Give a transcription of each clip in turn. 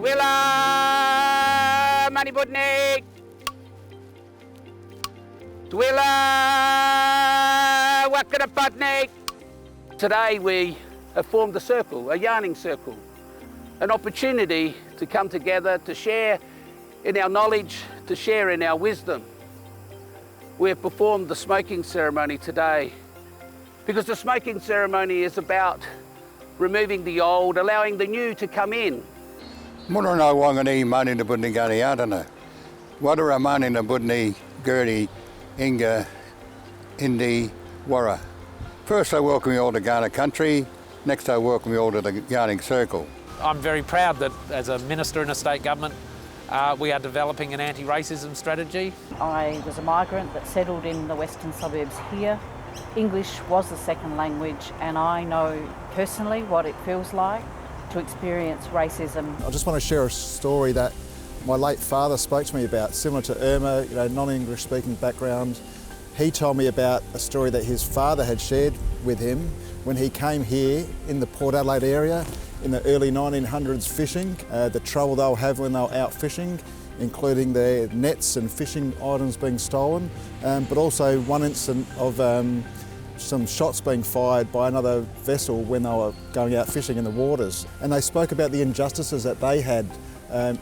Twila Manibudnik. Twila Wakanapatnik. Today we have formed a circle, a yarning circle, an opportunity to come together, to share in our knowledge, to share in our wisdom. We have performed the smoking ceremony today because the smoking ceremony is about removing the old, allowing the new to come in. Murano wangani mani na budni gani adana. Wadara mani na budni gurdi inga indi wara. First I welcome you all to Ghana country, next I welcome you all to the yarning circle. I'm very proud that as a minister in a state government we are developing an anti-racism strategy. I was a migrant that settled in the western suburbs here. English was the second language and I know personally what it feels like to experience racism. I just want to share a story that my late father spoke to me about, similar to Irma, non-English speaking background. He told me about a story that his father had shared with him when he came here in the Port Adelaide area in the early 1900s fishing, the trouble they'll have when they're out fishing, including their nets and fishing items being stolen, but also one incident of some shots being fired by another vessel when they were going out fishing in the waters. And they spoke about the injustices that they had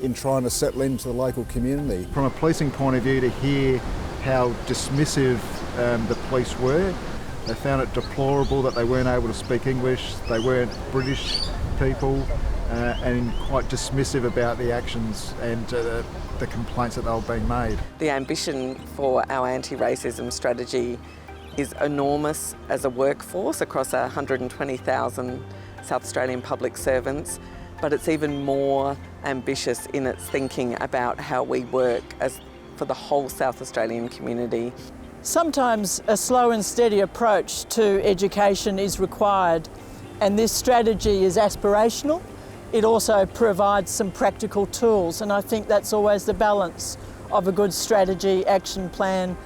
in trying to settle into the local community. From a policing point of view, to hear how dismissive the police were, they found it deplorable that they weren't able to speak English, they weren't British people, and quite dismissive about the actions and the complaints that they were being made. The ambition for our anti-racism strategy is enormous as a workforce across 120,000 South Australian public servants, but it's even more ambitious in its thinking about how we work for the whole South Australian community. Sometimes a slow and steady approach to education is required, and this strategy is aspirational. It also provides some practical tools, and I think that's always the balance of a good strategy, action plan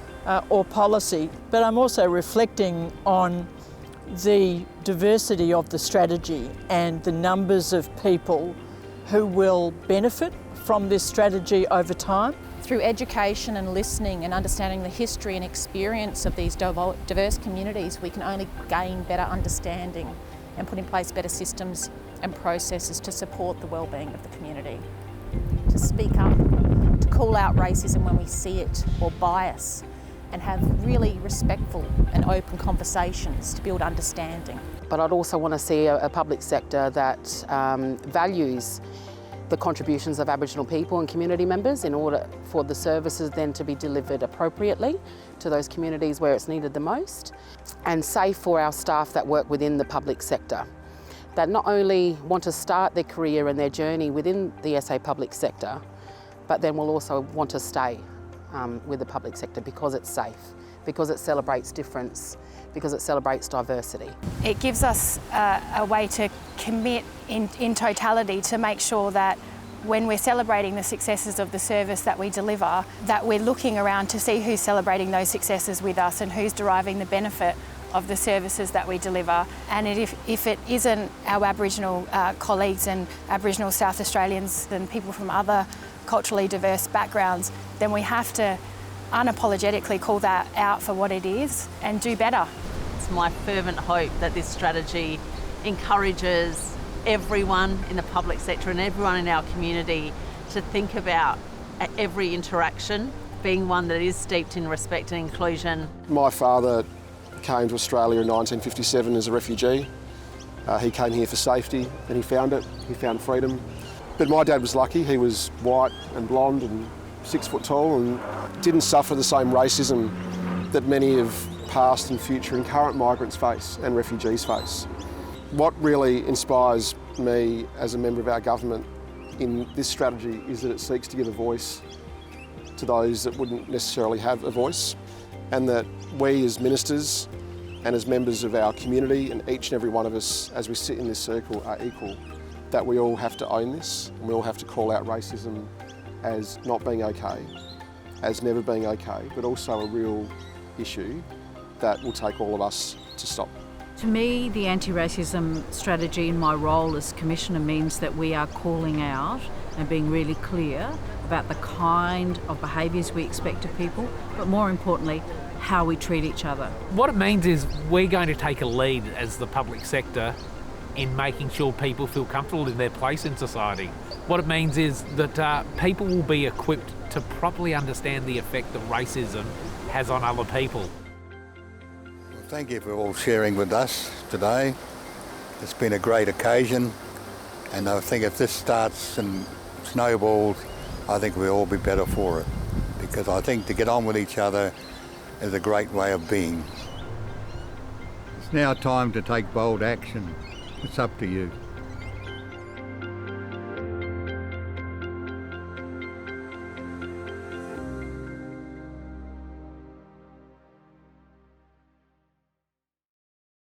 or policy. But I'm also reflecting on the diversity of the strategy and the numbers of people who will benefit from this strategy over time. Through education and listening and understanding the history and experience of these diverse communities, we can only gain better understanding and put in place better systems and processes to support the well-being of the community. To speak up, to call out racism when we see it or bias, and have really respectful and open conversations to build understanding. But I'd also want to see a public sector that values the contributions of Aboriginal people and community members in order for the services then to be delivered appropriately to those communities where it's needed the most, and safe for our staff that work within the public sector, that not only want to start their career and their journey within the SA public sector, but then will also want to stay with the public sector because it's safe, because it celebrates difference, because it celebrates diversity. It gives us a way to commit in totality to make sure that when we're celebrating the successes of the service that we deliver, that we're looking around to see who's celebrating those successes with us and who's deriving the benefit of the services that we deliver. And if it isn't our Aboriginal colleagues and Aboriginal South Australians and people from other culturally diverse backgrounds, then we have to unapologetically call that out for what it is and do better. It's my fervent hope that this strategy encourages everyone in the public sector and everyone in our community to think about every interaction being one that is steeped in respect and inclusion. My father came to Australia in 1957 as a refugee. He came here for safety and he found it, he found freedom. But my dad was lucky, he was white and blonde and 6 foot tall and didn't suffer the same racism that many of past and future and current migrants face and refugees face. What really inspires me as a member of our government in this strategy is that it seeks to give a voice to those that wouldn't necessarily have a voice, and that we as ministers and as members of our community and each and every one of us as we sit in this circle are equal, that we all have to own this and we all have to call out racism as not being okay, as never being okay, but also a real issue that will take all of us to stop. To me, the anti-racism strategy in my role as Commissioner means that we are calling out and being really clear about the kind of behaviours we expect of people, but more importantly, how we treat each other. What it means is we're going to take a lead as the public sector in making sure people feel comfortable in their place in society. What it means is that people will be equipped to properly understand the effect that racism has on other people. Well, thank you for all sharing with us today. It's been a great occasion, and I think if this starts and snowballs, I think we'll all be better for it, because I think to get on with each other is a great way of being. It's now time to take bold action. It's up to you.